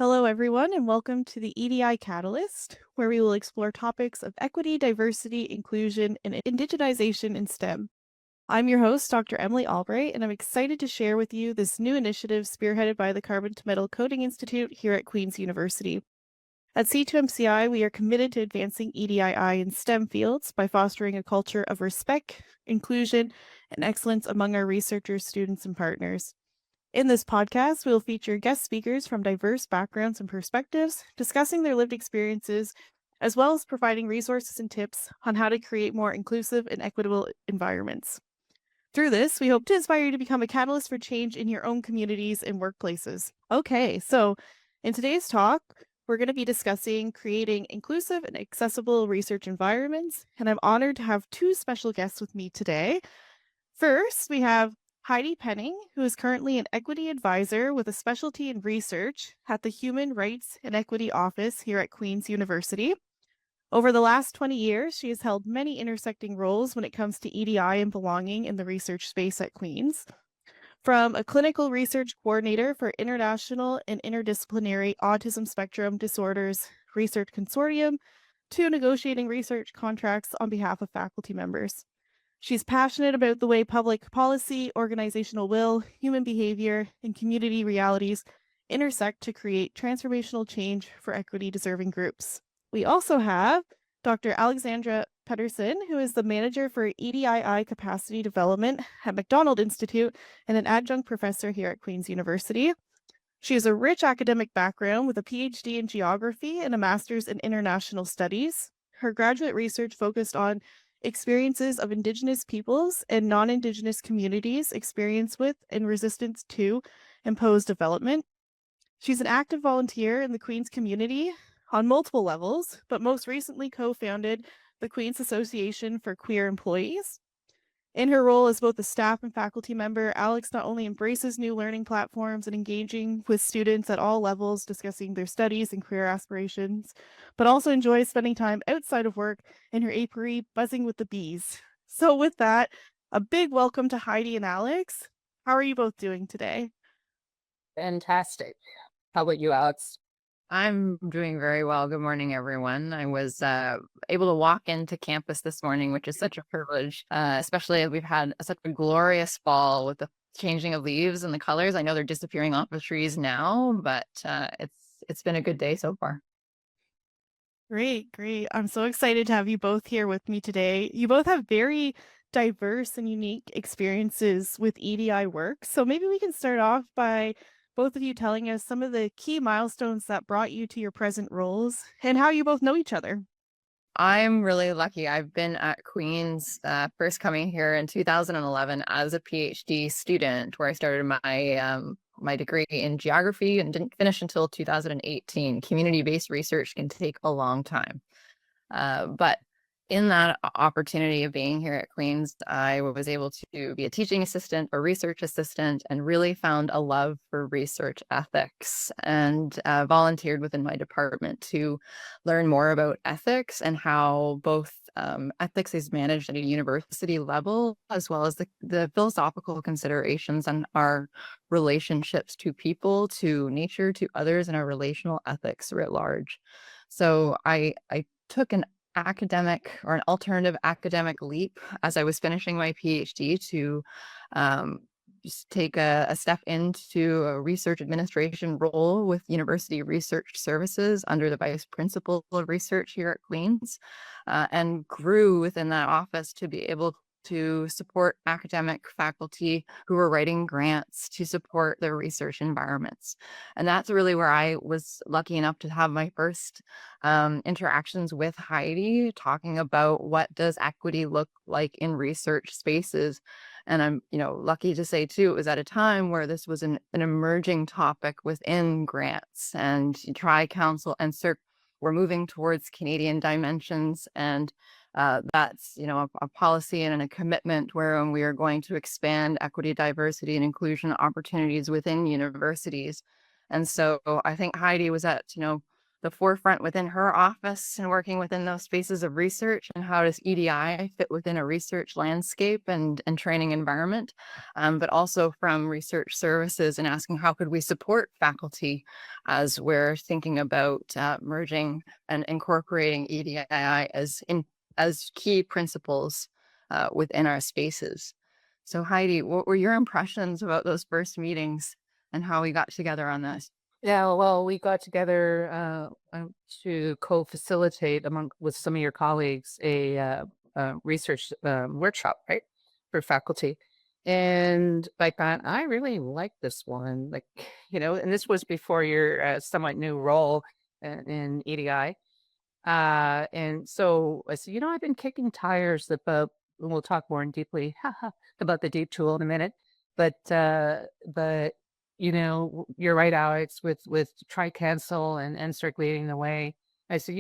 Hello, everyone, and welcome to the EDI Catalyst, where we will explore topics of equity, diversity, inclusion, and indigenization in STEM. I'm your host, Dr. Emily Albright, and I'm excited to share with you this new initiative spearheaded by the Carbon to Metal Coding Institute here at Queen's University. At C2MCI, we are committed to advancing EDII in STEM fields by fostering a culture of respect, inclusion, and excellence among our researchers, students, and partners. In this podcast, we will feature guest speakers from diverse backgrounds and perspectives, discussing their lived experiences, as well as providing resources and tips on how to create more inclusive and equitable environments. Through this, we hope to inspire you to become a catalyst for change in your own communities and workplaces. Okay, so in today's talk, we're going to be discussing creating inclusive and accessible research environments, and I'm honored to have two special guests with me today. First, we have Heidi Penning, who is currently an equity advisor with a specialty in research at the Human Rights and Equity Office here at Queen's University. Over the last 20 years, she has held many intersecting roles when it comes to EDI and belonging in the research space at Queen's. From a clinical research coordinator for international and interdisciplinary autism spectrum disorders research consortium to negotiating research contracts on behalf of faculty members. She's passionate about the way public policy, organizational will, human behavior, and community realities intersect to create transformational change for equity-deserving groups. We also have Dr. Alexandra Pedersen, who is the manager for EDII Capacity Development at McDonald Institute and an adjunct professor here at Queen's University. She has a rich academic background with a PhD in geography and a master's in international studies. Her graduate research focused on experiences of Indigenous peoples and non-Indigenous communities experience with and resistance to imposed development. She's an active volunteer in the Queen's community on multiple levels, but most recently co-founded the Queen's Association for Queer Employees. In her role as both a staff and faculty member, Alex not only embraces new learning platforms and engaging with students at all levels, discussing their studies and career aspirations, but also enjoys spending time outside of work in her apiary buzzing with the bees. So with that, a big welcome to Heidi and Alex. How are you both doing today? Fantastic. How about you, Alex? I'm doing very well. Good morning, everyone. I was able to walk into campus this morning, which is such a privilege, especially as we've had such a glorious fall with the changing of leaves and the colors. I know they're disappearing off the trees now, but it's been a good day so far. Great. I'm so excited to have you both here with me today. You both have very diverse and unique experiences with EDI work. So maybe we can start off by both of you telling us some of the key milestones that brought you to your present roles and how you both know each other. I'm really lucky. I've been at Queen's first coming here in 2011 as a PhD student, where I started my degree in geography and didn't finish until 2018. Community-based research can take a long time. But in that opportunity of being here at Queen's, I was able to be a teaching assistant, a research assistant, and really found a love for research ethics and volunteered within my department to learn more about ethics and how both ethics is managed at a university level, as well as the philosophical considerations and our relationships to people, to nature, to others, and our relational ethics writ large. So I took an academic or an alternative academic leap as I was finishing my PhD to just take a step into a research administration role with University Research Services under the Vice Principal of Research here at Queen's, and grew within that office to be able to support academic faculty who were writing grants to support their research environments. And that's really where I was lucky enough to have my first interactions with Heidi, talking about what does equity look like in research spaces. And I'm, lucky to say too, it was at a time where this was an emerging topic within grants, and Tri-Council and CERC were moving towards Canadian dimensions, and that's a policy and a commitment where we are going to expand equity, diversity, and inclusion opportunities within universities. And so I think Heidi was at the forefront within her office and working within those spaces of research, and how does EDI fit within a research landscape and training environment, but also from research services and asking how could we support faculty as we're thinking about merging and incorporating EDI as key principles within our spaces. So Heidi, what were your impressions about those first meetings and how we got together on this? Yeah, well, we got together to co-facilitate with some of your colleagues a research workshop, right, for faculty. And like I really like this one, like, and this was before your somewhat new role in EDI. And so I said, I've been kicking tires about, and we'll talk more in deeply about the DEAP tool in a minute, but you're right, Alex, with try cancel and start leading the way. I said,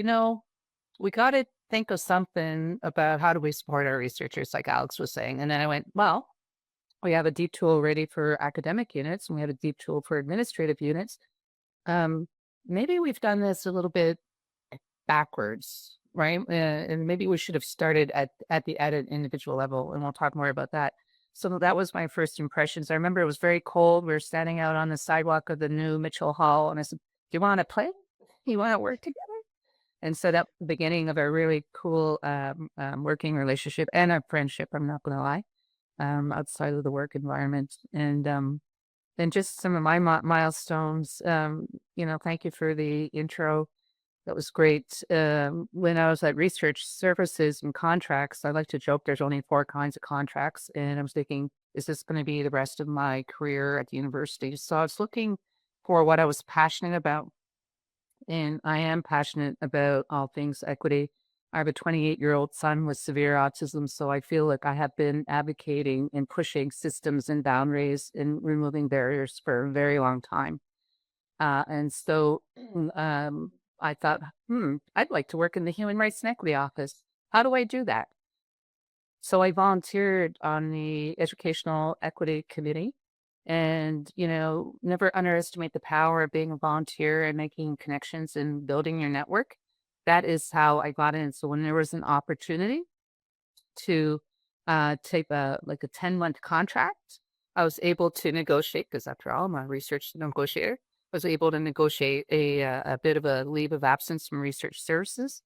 we got to think of something about how do we support our researchers, like Alex was saying. And then I went, well, we have a DEAP tool ready for academic units, and we have a DEAP tool for administrative units. Maybe we've done this a little bit backwards, right? And maybe we should have started at an individual level, and we'll talk more about that. So that was my first impressions. I remember it was very cold. We were standing out on the sidewalk of the new Mitchell Hall, and I said, "Do you want to play? You want to work together?" And so that was the beginning of a really cool working relationship and a friendship. I'm not going to lie, outside of the work environment, and just some of my milestones. Thank you for the intro. That was great. When I was at research services and contracts, I like to joke there's only 4 kinds of contracts. And I was thinking, is this going to be the rest of my career at the university? So I was looking for what I was passionate about. And I am passionate about all things equity. I have a 28-year-old son with severe autism, so I feel like I have been advocating and pushing systems and boundaries and removing barriers for a very long time. And so I thought, I'd like to work in the Human Rights and Equity Office. How do I do that? So I volunteered on the Educational Equity Committee, and, never underestimate the power of being a volunteer and making connections and building your network. That is how I got in. So when there was an opportunity to take a 10-month contract, I was able to negotiate, because after all, I'm a research negotiator. Was able to negotiate a bit of a leave of absence from research services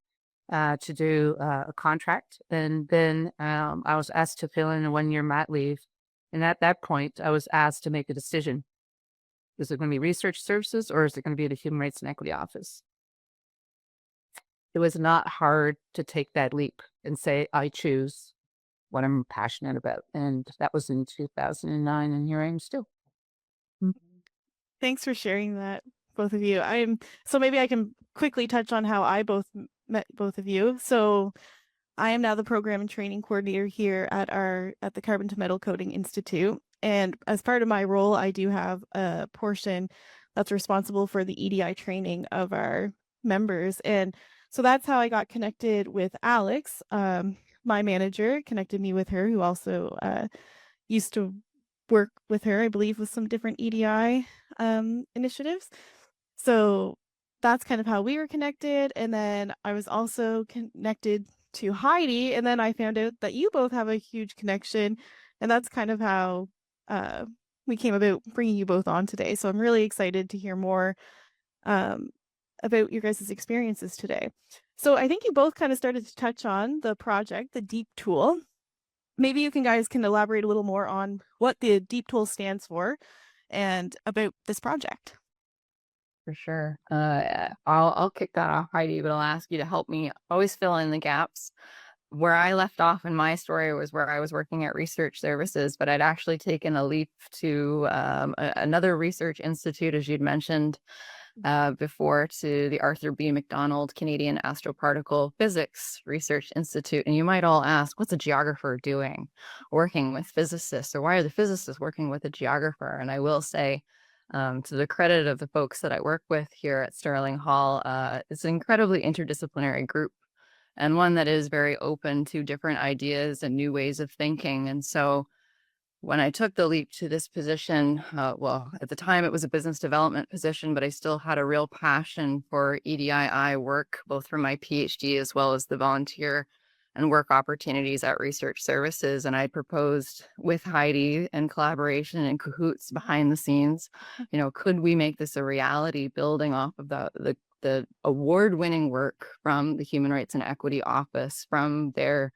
to do a contract. And then I was asked to fill in a 1-year mat leave. And at that point, I was asked to make a decision. Is it going to be research services, or is it going to be the Human Rights and Equity Office? It was not hard to take that leap and say, I choose what I'm passionate about. And that was in 2009, and here I am still. Thanks for sharing that, both of you. So maybe I can quickly touch on how I met both of you. So I am now the program and training coordinator here at the Carbon to Metal Coating Institute. And as part of my role, I do have a portion that's responsible for the EDI training of our members. And so that's how I got connected with Alex. My manager connected me with her, who also used to work with her, I believe, with some different EDI initiatives. So that's kind of how we were connected. And then I was also connected to Heidi, and then I found out that you both have a huge connection, and that's kind of how we came about bringing you both on today. So I'm really excited to hear more about your guys' experiences today. So I think you both kind of started to touch on the project, the DEAP tool. Maybe you guys can elaborate a little more on what the DEAP tool stands for and about this project. For sure. I'll kick that off, Heidi, but I'll ask you to help me always fill in the gaps. Where I left off in my story was where I was working at research services, but I'd actually taken a leap to another research institute, as you'd mentioned before, to the Arthur B. McDonald Canadian Astroparticle Physics Research Institute. And you might all ask, what's a geographer doing working with physicists, or why are the physicists working with a geographer? And I will say, to the credit of the folks that I work with here at Sterling Hall, it's an incredibly interdisciplinary group, and one that is very open to different ideas and new ways of thinking. And so when I took the leap to this position, well, at the time it was a business development position, but I still had a real passion for EDII work, both for my PhD as well as the volunteer and work opportunities at research services. And I proposed with Heidi in collaboration and cahoots behind the scenes, could we make this a reality, building off of the award-winning work from the Human Rights and Equity Office, from their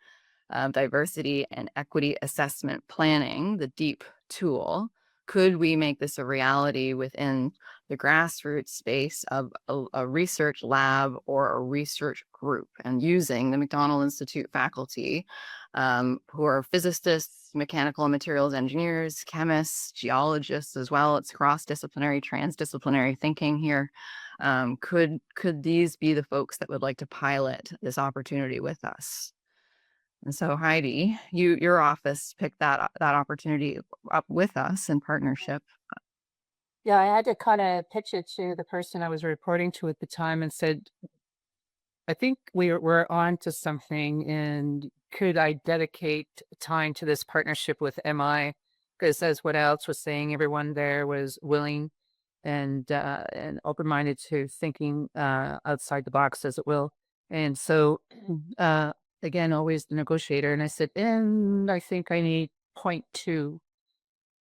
diversity and equity assessment planning, the DEAP tool. Could we make this a reality within the grassroots space of a research lab or a research group, and using the McDonald Institute faculty who are physicists, mechanical and materials engineers, chemists, geologists as well. It's cross-disciplinary, transdisciplinary thinking here. Could these be the folks that would like to pilot this opportunity with us? And so Heidi, your office picked that opportunity up with us in partnership. Yeah, I had to kind of pitch it to the person I was reporting to at the time and said, I think we're on to something, and could I dedicate time to this partnership with MI? Because as what Alex was saying, everyone there was willing and open-minded to thinking outside the box, as it will. And so again, always the negotiator. And I said, and I think I need 0.2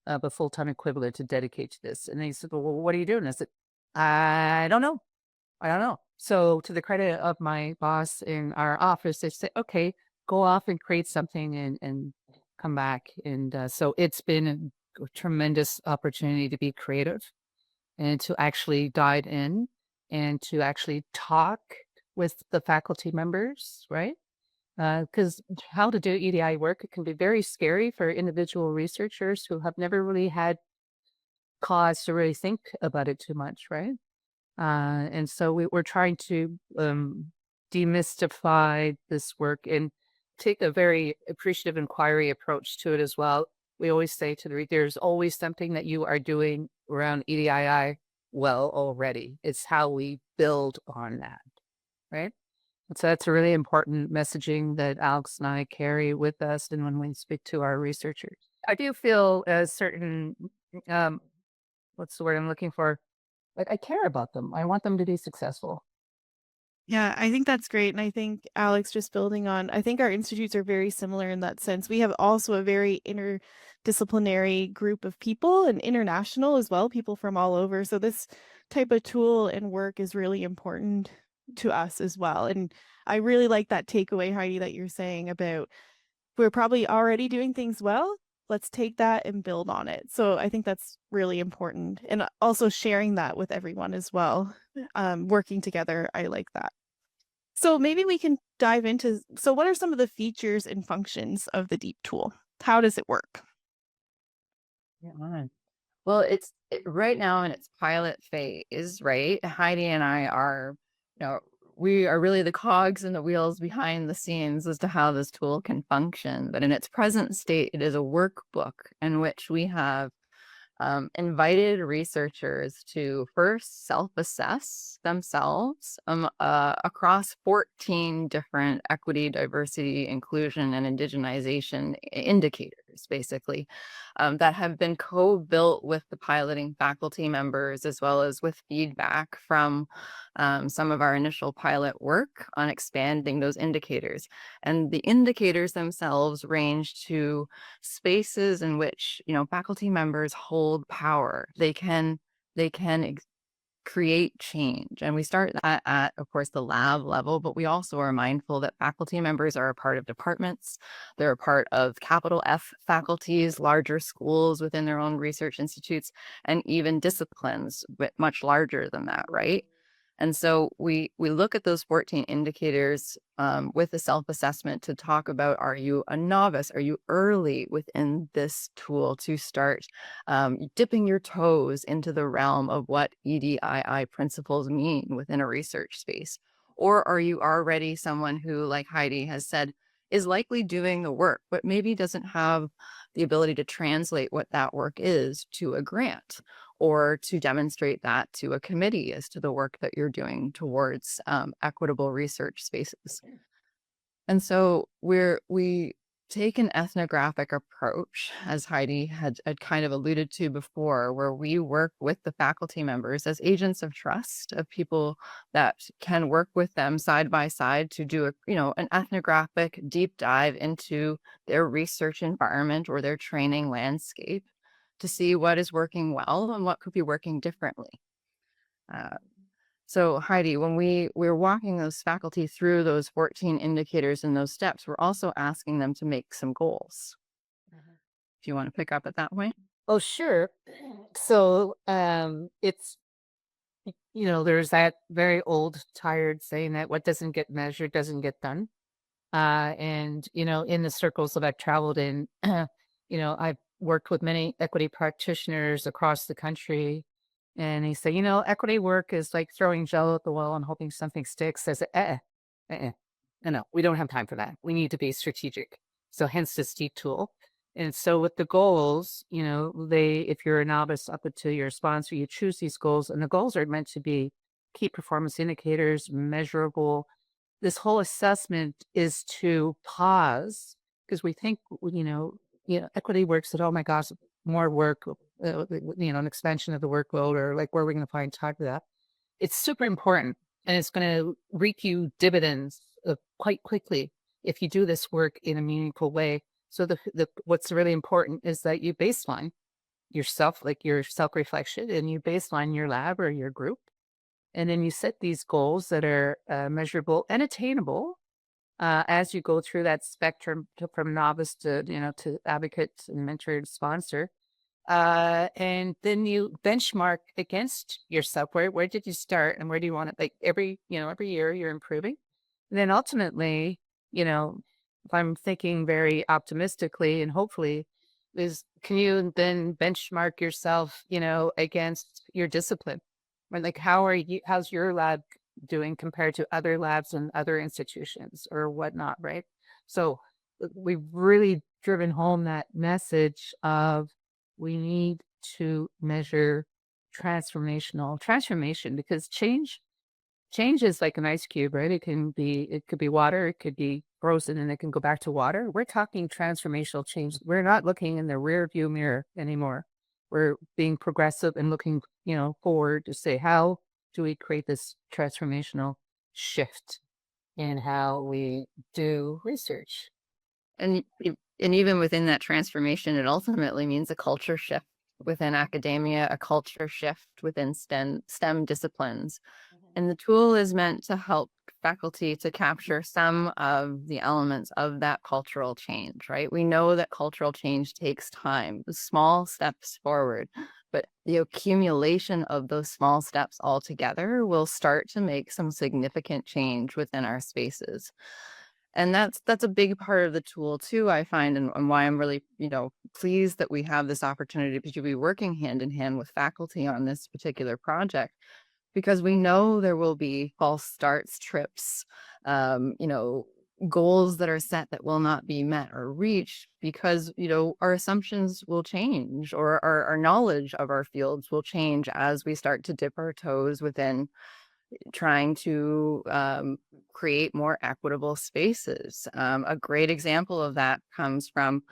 of a full-time equivalent to dedicate to this. And he said, well, what are you doing? I said, I don't know. So to the credit of my boss in our office, they said, okay, go off and create something and come back. And so it's been a tremendous opportunity to be creative and to actually dive in and to actually talk with the faculty members, right? Because how to do EDI work, it can be very scary for individual researchers who have never really had cause to really think about it too much, right? And so we're trying to demystify this work and take a very appreciative inquiry approach to it as well. We always say to the reader, there's always something that you are doing around EDII well already. It's how we build on that, right? So that's a really important messaging that Alex and I carry with us, and when we speak to our researchers. I do feel a certain, what's the word I'm looking for? Like, I care about them. I want them to be successful. Yeah, I think that's great. And I think, Alex, just building on, I think our institutes are very similar in that sense. We have also a very interdisciplinary group of people, and international as well, people from all over. So this type of tool and work is really important to us as well. And I really like that takeaway, Heidi, that you're saying about we're probably already doing things well. Let's take that and build on it. So I think that's really important. And also sharing that with everyone as well. Working together, I like that. So maybe we can dive into, so what are some of the features and functions of the DEAP tool? How does it work? Yeah. Well, it's right now in its pilot phase, right? Heidi and I are, we are really the cogs and the wheels behind the scenes as to how this tool can function. But in its present state, it is a workbook in which we have invited researchers to first self-assess themselves across 14 different equity, diversity, inclusion, and indigenization indicators, basically, that have been co-built with the piloting faculty members, as well as with feedback from some of our initial pilot work on expanding those indicators. And the indicators themselves range to spaces in which, faculty members hold power. They can create change. And we start that at, of course, the lab level, but we also are mindful that faculty members are a part of departments. They're a part of capital F faculties, larger schools within their own research institutes, and even disciplines, but much larger than that, right? And so we look at those 14 indicators with a self-assessment to talk about, are you a novice? Are you early within this tool to start dipping your toes into the realm of what EDII principles mean within a research space? Or are you already someone who, like Heidi has said, is likely doing the work, but maybe doesn't have the ability to translate what that work is to a grant, or to demonstrate that to a committee as to the work that you're doing towards equitable research spaces. And so we take an ethnographic approach, as Heidi had kind of alluded to before, where we work with the faculty members as agents of trust, of people that can work with them side by side to do an ethnographic deep dive into their research environment or their training landscape to see what is working well and what could be working differently. So Heidi, when we're walking those faculty through those 14 indicators and those steps, we're also asking them to make some goals. If you want to pick up at that point. Oh, sure. So it's, there's that very old, tired saying that what doesn't get measured doesn't get done. And, in the circles that I've traveled in, I've worked with many equity practitioners across the country. And they say, equity work is like throwing gel at the wall and hoping something sticks. I said, no, we don't have time for that. We need to be strategic. So hence this DEAP tool. And so with the goals, if you're a novice up until your sponsor, you choose these goals, and the goals are meant to be key performance indicators, measurable. This whole assessment is to pause, because we think, equity work said, oh my gosh, more work, an expansion of the workload, or like, where are we going to find time for that? It's super important, and it's going to reap you dividends quite quickly if you do this work in a meaningful way. So what's really important is that you baseline yourself, like your self-reflection, and you baseline your lab or your group. And then you set these goals that are measurable and attainable as you go through that spectrum from novice to advocate and mentor to sponsor. And then you benchmark against yourself. Where did you start, and where do you want it? Like every year you're improving. And then ultimately, if I'm thinking very optimistically and hopefully, can you then benchmark yourself, against your discipline? Or like, how's your lab doing compared to other labs and other institutions or whatnot, right? So we've really driven home that message of we need to measure transformation, because change is like an ice cube, right? It could be water, it could be frozen, and it can go back to water. We're talking transformational change. We're not looking in the rear view mirror anymore. We're being progressive and looking, forward to say, how do we create this transformational shift in how we do research? And even within that transformation, it ultimately means a culture shift within academia, a culture shift within STEM disciplines. And the tool is meant to help faculty to capture some of the elements of that cultural change, right? We know that cultural change takes time, small steps forward, but the accumulation of those small steps all together will start to make some significant change within our spaces. And that's a big part of the tool too, I find, and why I'm really, pleased that we have this opportunity to be working hand in hand with faculty on this particular project, because we know there will be false starts, trips, goals that are set that will not be met or reached, because, our assumptions will change, or our knowledge of our fields will change as we start to dip our toes within trying to create more equitable spaces. A great example of that comes from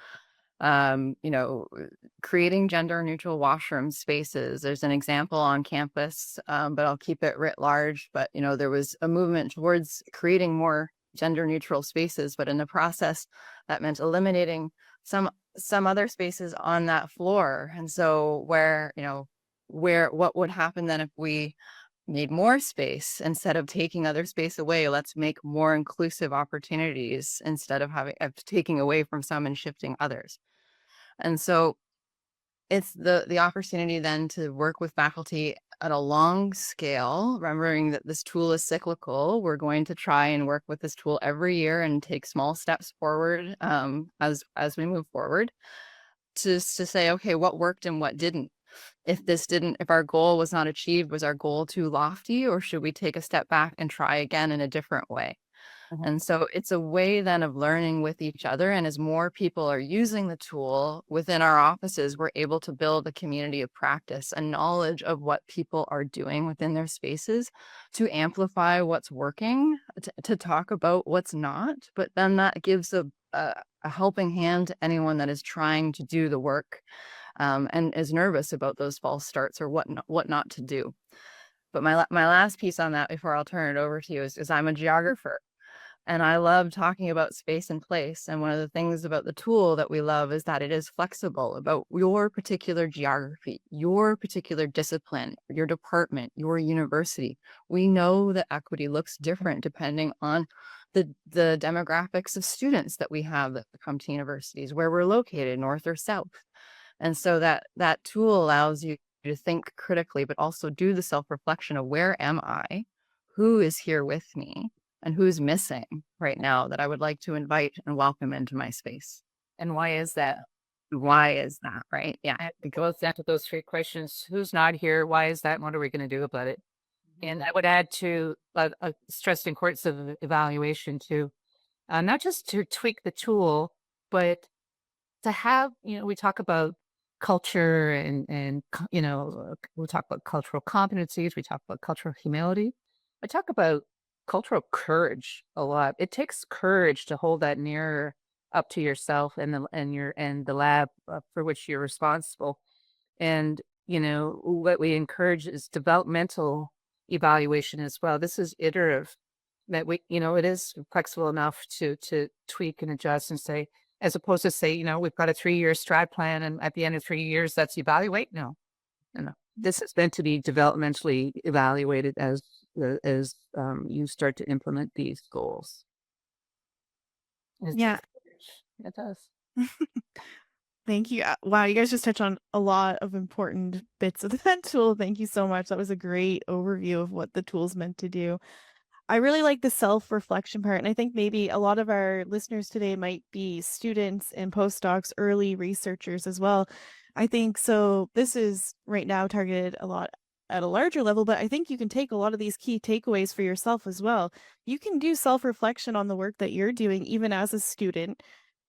creating gender neutral washroom spaces. There's an example on campus, but I'll keep it writ large. But, there was a movement towards creating more gender neutral spaces, but in the process that meant eliminating some other spaces on that floor. And so what would happen then if we made more space instead of taking other space away? Let's make more inclusive opportunities instead of taking away from some and shifting others. And so it's the opportunity then to work with faculty at a long scale, remembering that this tool is cyclical. We're going to try and work with this tool every year and take small steps forward as we move forward to say, okay, what worked and what didn't? If our goal was not achieved, was our goal too lofty, or should we take a step back and try again in a different way? And so it's a way then of learning with each other. And as more people are using the tool within our offices, we're able to build a community of practice, a knowledge of what people are doing within their spaces, to amplify what's working, to talk about what's not. But then that gives a a helping hand to anyone that is trying to do the work and is nervous about those false starts or what not to do. But my last piece on that before I'll turn it over to you is I'm a geographer. And I love talking about space and place. And one of the things about the tool that we love is that it is flexible about your particular geography, your particular discipline, your department, your university. We know that equity looks different depending on the demographics of students that we have that come to universities, where we're located, north or south. And so that tool allows you to think critically, but also do the self-reflection of where am I? Who is here with me? And who's missing right now that I would like to invite and welcome into my space. And why is that? Why is that, right? Yeah. It goes down to those three questions. Who's not here? Why is that? And what are we going to do about it? And I would add to stress the importance of evaluation too, not just to tweak the tool, but to have, we talk about culture and we'll talk about cultural competencies. We talk about cultural humility. I talk about cultural courage a lot. It takes courage to hold that mirror up to yourself and the lab for which you're responsible. And what we encourage is developmental evaluation as well. This is iterative. That it is flexible enough to tweak and adjust and say, as opposed to say, we've got a 3-year strat plan, and at the end of 3 years, let's evaluate. No. This is meant to be developmentally evaluated as you start to implement these goals. Yeah. It does. Thank you. Wow, you guys just touched on a lot of important bits of that tool. Thank you so much. That was a great overview of what the tool's meant to do. I really like the self-reflection part, and I think maybe a lot of our listeners today might be students and postdocs, early researchers as well. I think so. This is right now targeted a lot at a larger level, but I think you can take a lot of these key takeaways for yourself as well. You can do self-reflection on the work that you're doing, even as a student.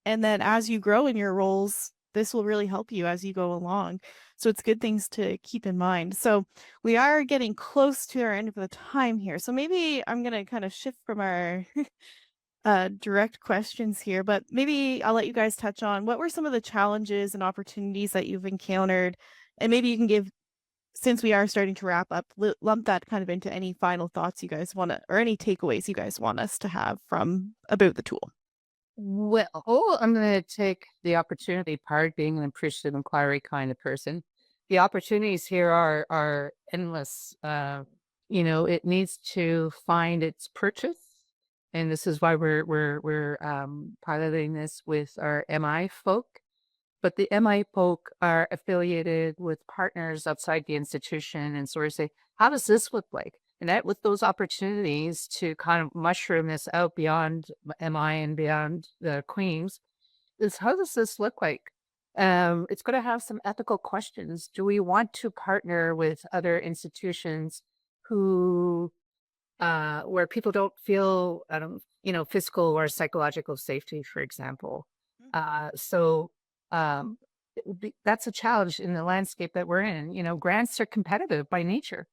And then as you grow in your roles, this will really help you as you go along. So it's good things to keep in mind. So we are getting close to our end of the time here. So maybe I'm going to kind of shift from our direct questions here, but maybe I'll let you guys touch on what were some of the challenges and opportunities that you've encountered. And maybe you can give, since we are starting to wrap up, lump that kind of into any final thoughts you guys want to, or any takeaways you guys want us to have from about the tool. Well, I'm going to take the opportunity part, being an appreciative inquiry kind of person. The opportunities here are endless. It needs to find its purchase, and this is why we're piloting this with our MI folk. But the MI folk are affiliated with partners outside the institution, and so we say, how does this look like? And that with those opportunities to kind of mushroom this out beyond MI and beyond the Queens, is how does this look like? It's going to have some ethical questions. Do we want to partner with other institutions who, where people don't feel, physical or psychological safety, for example? That's a challenge in the landscape that we're in. Grants are competitive by nature.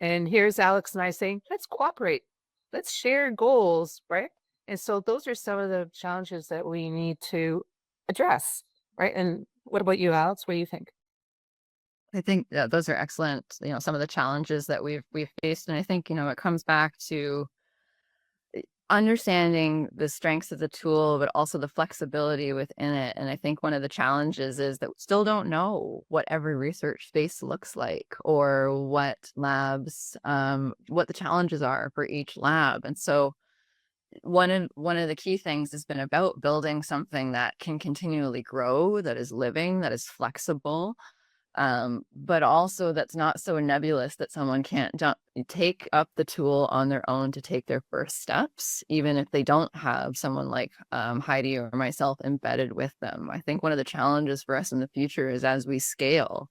And here's Alex and I saying, let's cooperate. Let's share goals, right? And so those are some of the challenges that we need to address, right? And what about you, Alex? What do you think? I think those are excellent, some of the challenges that we've faced. And I think, it comes back to understanding the strengths of the tool, but also the flexibility within it. And I think one of the challenges is that we still don't know what every research space looks like, or what labs, what the challenges are for each lab. And so one of the key things has been about building something that can continually grow, that is living, that is flexible, but also that's not so nebulous that someone can't take up the tool on their own to take their first steps, even if they don't have someone like Heidi or myself embedded with them. I think one of the challenges for us in the future is, as we scale,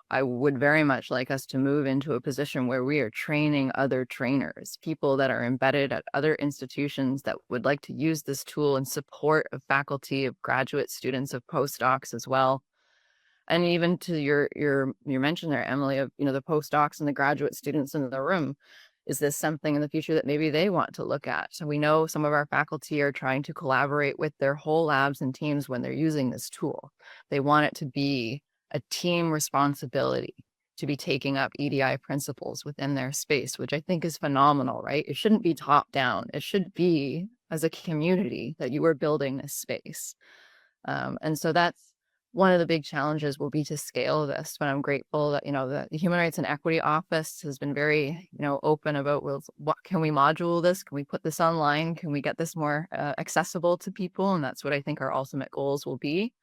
I would very much like us to move into a position where we are training other trainers, people that are embedded at other institutions that would like to use this tool in support of faculty, of graduate students, of postdocs as well. And even to your mention there, Emily, of the postdocs and the graduate students in the room, is this something in the future that maybe they want to look at? So we know some of our faculty are trying to collaborate with their whole labs and teams when they're using this tool. They want it to be a team responsibility to be taking up EDI principles within their space, which I think is phenomenal, right? It shouldn't be top down. It should be as a community that you are building this space. And so that's one of the big challenges will be to scale this. But I'm grateful that, the Human Rights and Equity Office has been very, open about, well, what can we module this? Can we put this online? Can we get this more accessible to people? And that's what I think our ultimate goals will be.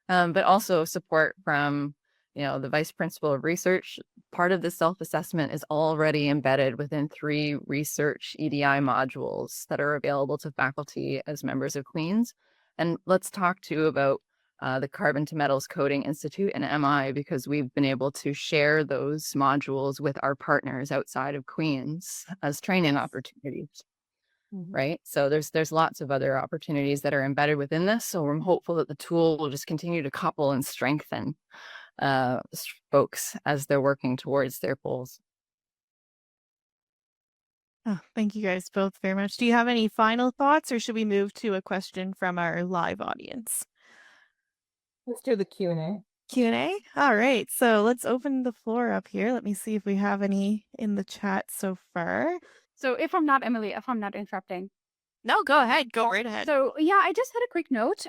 But also support from, the Vice Principal of Research. Part of the self-assessment is already embedded within 3 research EDI modules that are available to faculty as members of Queen's. And let's talk too about the Carbon to Metals Coding Institute and MI, because we've been able to share those modules with our partners outside of Queen's as training opportunities. Right. So there's lots of other opportunities that are embedded within this. So I'm hopeful that the tool will just continue to couple and strengthen folks as they're working towards their goals. Oh, thank you guys both very much. Do you have any final thoughts, or should we move to a question from our live audience? Let's do the Q&A. Q&A? All right. So let's open the floor up here. Let me see if we have any in the chat so far. So if I'm not interrupting. No, go ahead. Go right ahead. So yeah, I just had a quick note.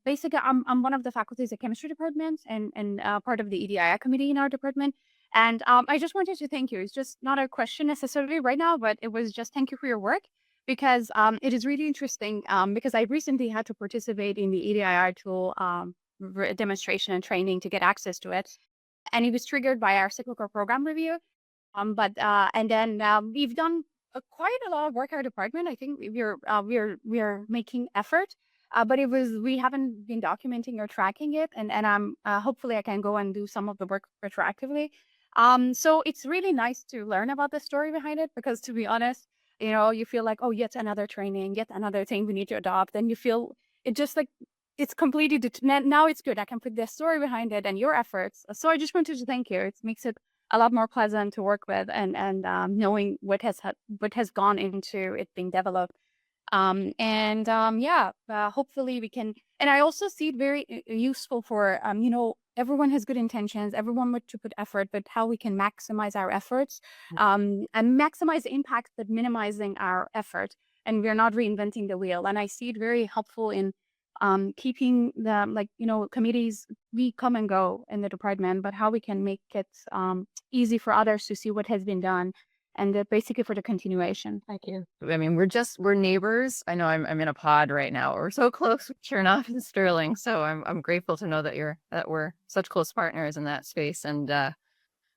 Basically, I'm one of the faculties at chemistry department and part of the EDII committee in our department. And I just wanted to thank you. It's just not a question necessarily right now, but it was just thank you for your work, because it is really interesting, because I recently had to participate in the EDII tool demonstration and training to get access to it. And it was triggered by our cyclical program review. And then we've done quite a lot of work at our department. I think we're making effort, but we haven't been documenting or tracking it. And I'm hopefully I can go and do some of the work retroactively. So it's really nice to learn about the story behind it, because to be honest, you feel like, oh, yet another training, yet another thing we need to adopt. And you feel it just like it's completely, now it's good. I can put the story behind it and your efforts. So I just wanted to thank you. It makes it a lot more pleasant to work with, and knowing what has gone into it being developed. Hopefully we can, and I also see it very useful for, everyone has good intentions, everyone wants to put effort, but how we can maximize our efforts, and maximize the impact, but minimizing our effort, and we're not reinventing the wheel. And I see it very helpful in keeping the, committees, we come and go in the department, but how we can make it easy for others to see what has been done, and basically for the continuation. Thank you. I mean, we're neighbors. I know I'm in a pod right now. We're so close, Chernoff and Sterling. So I'm grateful to know that we're such close partners in that space. And if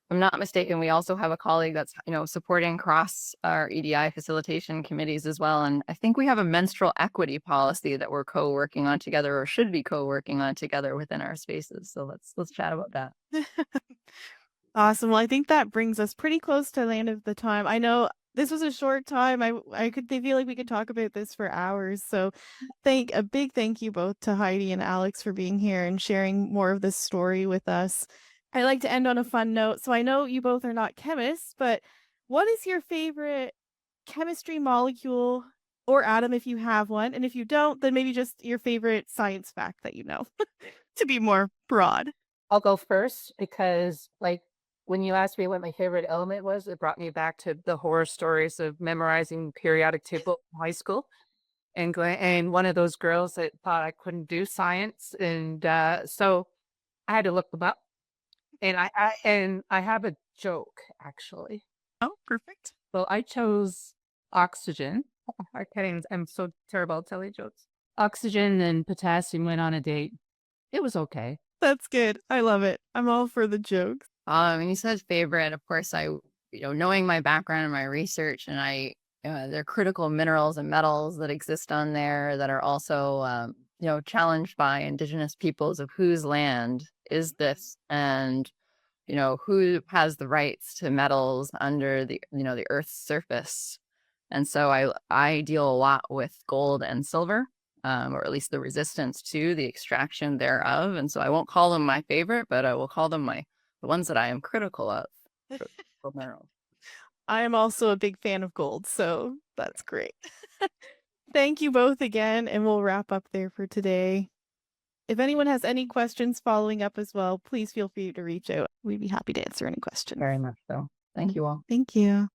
I'm not mistaken, we also have a colleague that's, supporting across our EDI facilitation committees as well. And I think we have a menstrual equity policy that we're co-working on together, or should be co-working on together within our spaces. So let's chat about that. Awesome. Well, I think that brings us pretty close to the end of the time. I know this was a short time. I feel like we could talk about this for hours. So a big thank you both to Heidi and Alex for being here and sharing more of this story with us. I like to end on a fun note. So I know you both are not chemists, but what is your favorite chemistry molecule or atom, if you have one? And if you don't, then maybe just your favorite science fact that you know, to be more broad. I'll go first, because when you asked me what my favorite element was, it brought me back to the horror stories of memorizing periodic table in high school, and one of those girls that thought I couldn't do science, and so I had to look them up. And I have a joke, actually. Oh, perfect. Well, I chose oxygen. I'm so terrible at telling jokes. Oxygen and potassium went on a date. It was okay. That's good. I love it. I'm all for the jokes. And you said favorite, of course, knowing my background and my research, and there are critical minerals and metals that exist on there that are also, challenged by Indigenous peoples, of whose land is this, and, who has the rights to metals under the Earth's surface. And so I deal a lot with gold and silver, or at least the resistance to the extraction thereof. And so I won't call them my favorite, but I will call them the ones that I am critical of. Minerals. I am also a big fan of gold, so that's great. Thank you both again, and we'll wrap up there for today. If anyone has any questions following up as well, please feel free to reach out. We'd be happy to answer any questions. Very much so. Thank you all. Thank you.